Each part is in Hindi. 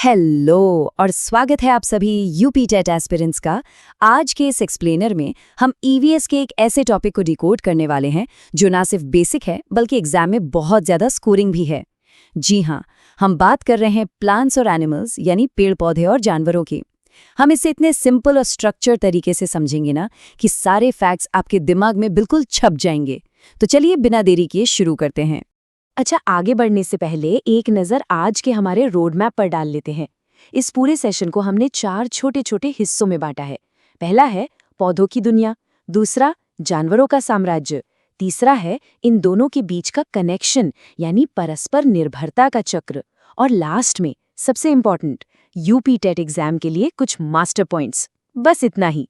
हेलो और स्वागत है आप सभी यूपी टेट एस्पिरेंट्स का। आज के इस एक्सप्लेनर में हम ईवीएस के एक ऐसे टॉपिक को डिकोड करने वाले हैं जो ना सिर्फ बेसिक है बल्कि एग्जाम में बहुत ज़्यादा स्कोरिंग भी है। जी हाँ, हम बात कर रहे हैं प्लांट्स और एनिमल्स यानी पेड़ पौधे और जानवरों की। हम इसे इतने सिंपल और स्ट्रक्चर तरीके से समझेंगे ना कि सारे फैक्ट्स आपके दिमाग में बिल्कुल छप जाएंगे। तो चलिए बिना देरी किए शुरू करते हैं। अच्छा, आगे बढ़ने से पहले एक नज़र आज के हमारे रोड मैप पर डाल लेते हैं। इस पूरे सेशन को हमने 4 छोटे छोटे हिस्सों में बांटा है। पहला है पौधों की दुनिया, दूसरा जानवरों का साम्राज्य, तीसरा है इन दोनों के बीच का कनेक्शन यानी परस्पर निर्भरता का चक्र, और लास्ट में सबसे इम्पोर्टेंट यूपी टेट एग्जाम के लिए कुछ मास्टर पॉइंट्स। बस इतना ही।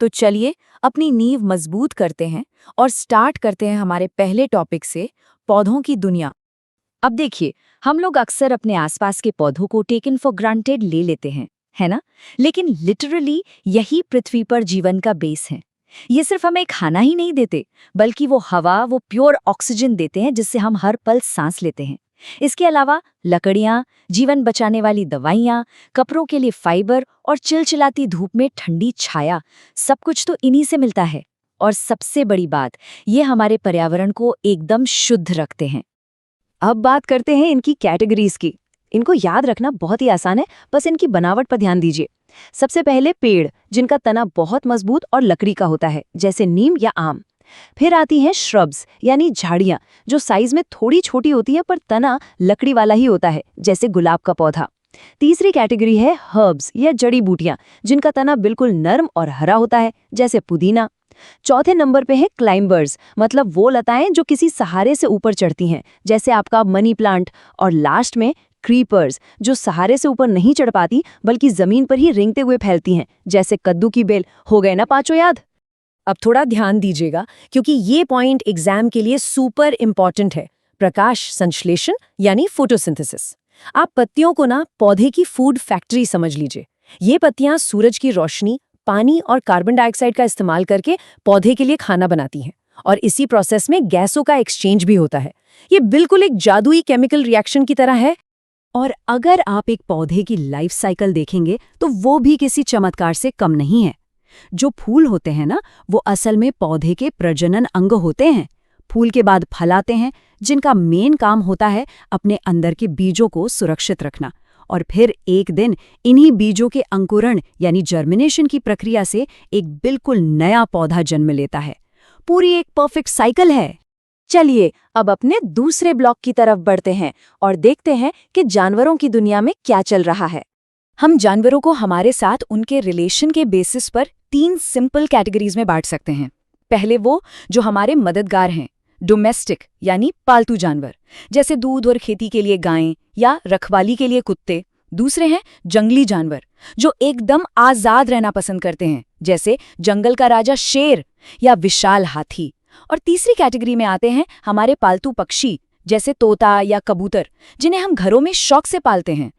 तो चलिए अपनी नींव मजबूत करते हैं और स्टार्ट करते हैं हमारे पहले टॉपिक से, पौधों की दुनिया। अब देखिए, हम लोग अक्सर अपने आसपास के पौधों को टेकन फॉर ग्रांटेड ले लेते हैं, है ना? लेकिन लिटरली यही पृथ्वी पर जीवन का बेस है। ये सिर्फ हमें खाना ही नहीं देते, बल्कि वो हवा, वो प्योर ऑक्सीजन देते हैं जिससे हम हर पल सांस लेते हैं। इसके अलावा लकड़ियाँ, जीवन बचाने वाली दवाइयाँ, कपड़ों के लिए फाइबर और चिलचिलाती धूप में ठंडी छाया, सब कुछ तो इन्हीं से मिलता है। और सबसे बड़ी बात, ये हमारे पर्यावरण को एकदम शुद्ध रखते हैं। अब बात करते हैं इनकी कैटेगरीज की। इनको याद रखना बहुत ही आसान है, बस इनकी बनावट पर ध्यान दीजिए। सबसे पहले पेड़, जिनका तना बहुत मजबूत और लकड़ी का होता है, जैसे नीम या आम। फिर आती हैं श्रब्स यानी झाड़ियाँ, जो साइज में थोड़ी छोटी होती है पर तना लकड़ी वाला ही होता है, जैसे गुलाब का पौधा। तीसरी कैटेगरी है हर्ब्स या जड़ी बूटियां, जिनका तना बिल्कुल नर्म और हरा होता है, जैसे पुदीना। चौथे नंबर पे है क्लाइंबर्स, मतलब वो लताएं जो किसी सहारे से ऊपर चढ़ती हैं, जैसे आपका मनी प्लांट। और लास्ट में क्रीपर्स, जो सहारे से ऊपर नहीं चढ़ पाती बल्कि जमीन पर ही रेंगते हुए फैलती हैं, जैसे कद्दू की बेल। हो गए ना पांचों याद? अब थोड़ा ध्यान दीजिएगा क्योंकि ये पॉइंट एग्जाम के लिए सुपर इंपॉर्टेंट है। प्रकाश संश्लेषण यानी फोटोसिंथेसिस। आप पत्तियों को ना पौधे की फूड फैक्ट्री समझ लीजिए। ये पत्तियां सूरज की रोशनी, पानी और कार्बन डाइऑक्साइड का इस्तेमाल करके पौधे के लिए खाना बनाती हैं, और इसी प्रोसेस में गैसों का एक्सचेंज भी होता है। ये बिल्कुल एक जादुई केमिकल रिएक्शन की तरह है। और अगर आप एक पौधे की लाइफ साइकिल देखेंगे तो वो भी किसी चमत्कार से कम नहीं है। जो फूल होते हैं ना, वो असल में पौधे के प्रजनन अंग होते हैं। फूल के बाद फल आते हैं, जिनका मेन काम होता है अपने अंदर के बीजों को सुरक्षित रखना। और फिर एक दिन इन्हीं बीजों के अंकुरण यानी जर्मिनेशन की प्रक्रिया से एक बिल्कुल नया पौधा जन्म लेता है। पूरी एक परफेक्ट साइकिल है। चलिए अब अपने दूसरे ब्लॉक की तरफ बढ़ते हैं और देखते हैं कि जानवरों की दुनिया में क्या चल रहा है। हम जानवरों को हमारे साथ उनके रिलेशन के बेसिस पर 3 सिंपल कैटेगरीज में बांट सकते हैं। पहले वो जो हमारे मददगार हैं, डोमेस्टिक यानी पालतू जानवर, जैसे दूध और खेती के लिए गायें या रखवाली के लिए कुत्ते। दूसरे हैं जंगली जानवर, जो एकदम आजाद रहना पसंद करते हैं, जैसे जंगल का राजा शेर या विशाल हाथी। और तीसरी कैटेगरी में आते हैं हमारे पालतू पक्षी, जैसे तोता या कबूतर, जिन्हें हम घरों में शौक से पालते हैं।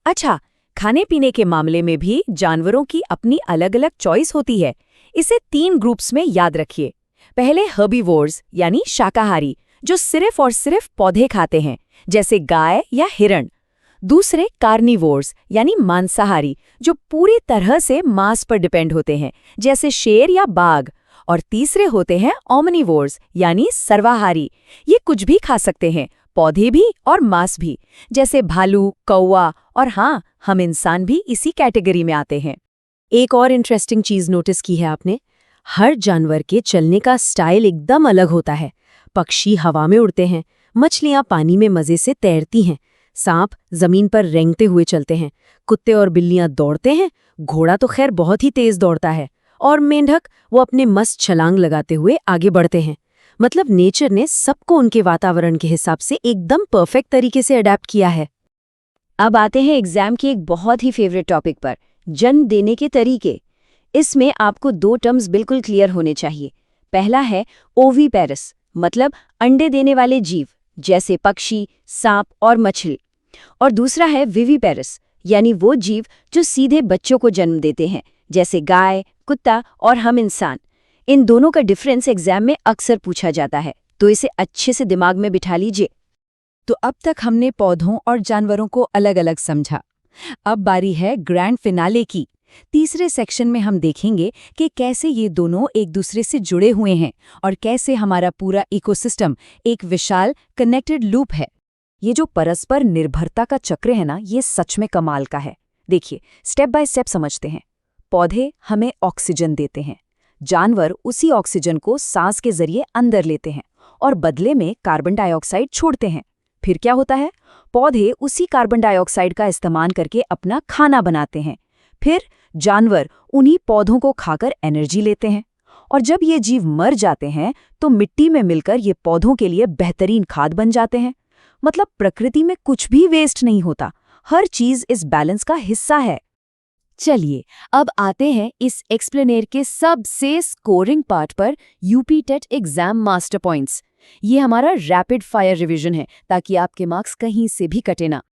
अच्छा, खाने पीने के मामले में भी जानवरों की अपनी अलग अलग चॉइस होती है। इसे 3 ग्रुप्स में याद रखिए। पहले हर्बीवोर्स यानी शाकाहारी, जो सिर्फ और सिर्फ पौधे खाते हैं, जैसे गाय या हिरण। दूसरे कार्निवोर्स यानी मांसाहारी, जो पूरी तरह से मांस पर डिपेंड होते हैं, जैसे शेर या बाघ। और तीसरे होते हैं ओमनिवोर्स यानी सर्वाहारी। ये कुछ भी खा सकते हैं, पौधे भी और मांस भी, जैसे भालू, कौवा। और हाँ, हम इंसान भी इसी कैटेगरी में आते हैं। एक और इंटरेस्टिंग चीज नोटिस की है आपने? हर जानवर के चलने का स्टाइल एकदम अलग होता है। पक्षी हवा में उड़ते हैं, मछलियां पानी में मजे से तैरती हैं, सांप जमीन पर रेंगते हुए चलते हैं, कुत्ते और बिल्लियां दौड़ते हैं, घोड़ा तो खैर बहुत ही तेज दौड़ता है, और मेंढक वो अपने मस्त छलांग लगाते हुए आगे बढ़ते हैं। मतलब नेचर ने सबको उनके वातावरण के हिसाब से एकदम परफेक्ट तरीके से अडेप्ट किया है। अब आते हैं एग्जाम के एक बहुत ही फेवरेट टॉपिक पर, जन्म देने के तरीके। इसमें आपको 2 टर्म्स बिल्कुल क्लियर होने चाहिए। पहला है ओवीपेरस, मतलब अंडे देने वाले जीव, जैसे पक्षी, सांप और मछली। और दूसरा है विविपेरस, यानी वो जीव जो सीधे बच्चों को जन्म देते हैं, जैसे गाय, कुत्ता और हम इंसान। इन दोनों का डिफरेंस एग्जाम में अक्सर पूछा जाता है, तो इसे अच्छे से दिमाग में बिठा लीजिए। तो अब तक हमने पौधों और जानवरों को अलग अलग समझा। अब बारी है ग्रैंड फिनाले की। तीसरे सेक्शन में हम देखेंगे कि कैसे ये दोनों एक दूसरे से जुड़े हुए हैं और कैसे हमारा पूरा इकोसिस्टम एक विशाल कनेक्टेड लूप है। ये जो परस्पर निर्भरता का चक्र है ना, ये सच में कमाल का है। देखिए, स्टेप बाय स्टेप समझते हैं। पौधे हमें ऑक्सीजन देते हैं, जानवर उसी ऑक्सीजन को सांस के जरिए अंदर लेते हैं और बदले में कार्बन डाइऑक्साइड छोड़ते हैं। फिर क्या होता है? पौधे उसी कार्बन डाइऑक्साइड का इस्तेमाल करके अपना खाना बनाते हैं। फिर जानवर उन्हीं पौधों को खाकर एनर्जी लेते हैं और जब ये जीव मर जाते हैं तो मिट्टी में मिलकर ये पौधों के लिए बेहतरीन खाद बन जाते हैं। मतलब प्रकृति में कुछ भी वेस्ट नहीं होता, हर चीज इस बैलेंस का हिस्सा है। चलिए, अब आते हैं इस एक्सप्लेनेर के सबसे स्कोरिंग पार्ट पर, UP TET exam master points. ये हमारा रैपिड फायर रिवीजन है ताकि आपके मार्क्स कहीं से भी कटे ना।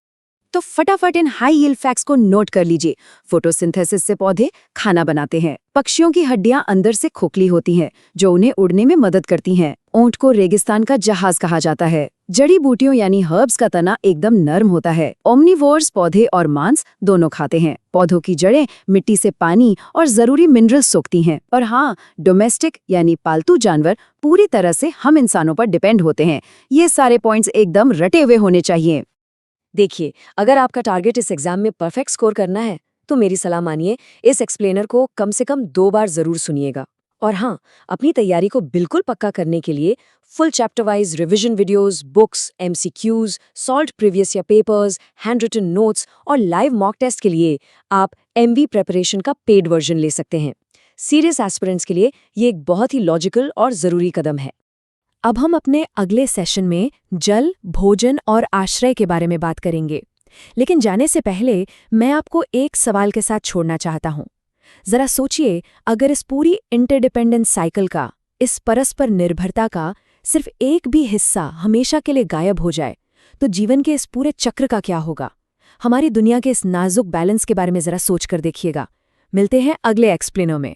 तो फटाफट इन हाई यील्ड फैक्ट्स को नोट कर लीजिए। फोटोसिंथेसिस से पौधे खाना बनाते हैं। पक्षियों की हड्डियां अंदर से खोखली होती हैं, जो उन्हें उड़ने में मदद करती हैं। ऊंट को रेगिस्तान का जहाज कहा जाता है। जड़ी बूटियों यानी हर्ब्स का तना एकदम नर्म होता है। ओमनिवोर्स पौधे और मांस दोनों खाते हैं। पौधों की जड़ें मिट्टी से पानी और जरूरी मिनरल्स सोखती हैं। और हाँ, डोमेस्टिक यानी पालतू जानवर पूरी तरह से हम इंसानों पर डिपेंड होते हैं। ये सारे पॉइंट्स एकदम रटे हुए होने चाहिए। देखिए, अगर आपका टारगेट इस एग्जाम में परफेक्ट स्कोर करना है तो मेरी सलाह मानिए, इस एक्सप्लेनर को कम से कम 2 बार जरूर सुनिएगा। और हाँ, अपनी तैयारी को बिल्कुल पक्का करने के लिए full chapter wise revision videos, books, MCQs, solved previous year papers, handwritten notes और लाइव मॉक टेस्ट के लिए आप एमवी प्रिपरेशन का पेड वर्जन ले सकते हैं। सीरियस एस्पिरेंट्स के लिए ये एक बहुत ही लॉजिकल और जरूरी कदम है। अब हम अपने अगले सेशन में जल, भोजन और आश्रय के बारे में बात करेंगे। लेकिन जाने से पहले मैं आपको एक सवाल के साथ छोड़ना चाहता हूँ। जरा सोचिए, अगर इस पूरी इंटरडिपेंडेंस साइकिल का, इस परस्पर निर्भरता का सिर्फ एक भी हिस्सा हमेशा के लिए गायब हो जाए, तो जीवन के इस पूरे चक्र का क्या होगा? हमारी दुनिया के इस नाजुक बैलेंस के बारे में जरा सोच कर देखिएगा। मिलते हैं अगले एक्सप्लेनर में।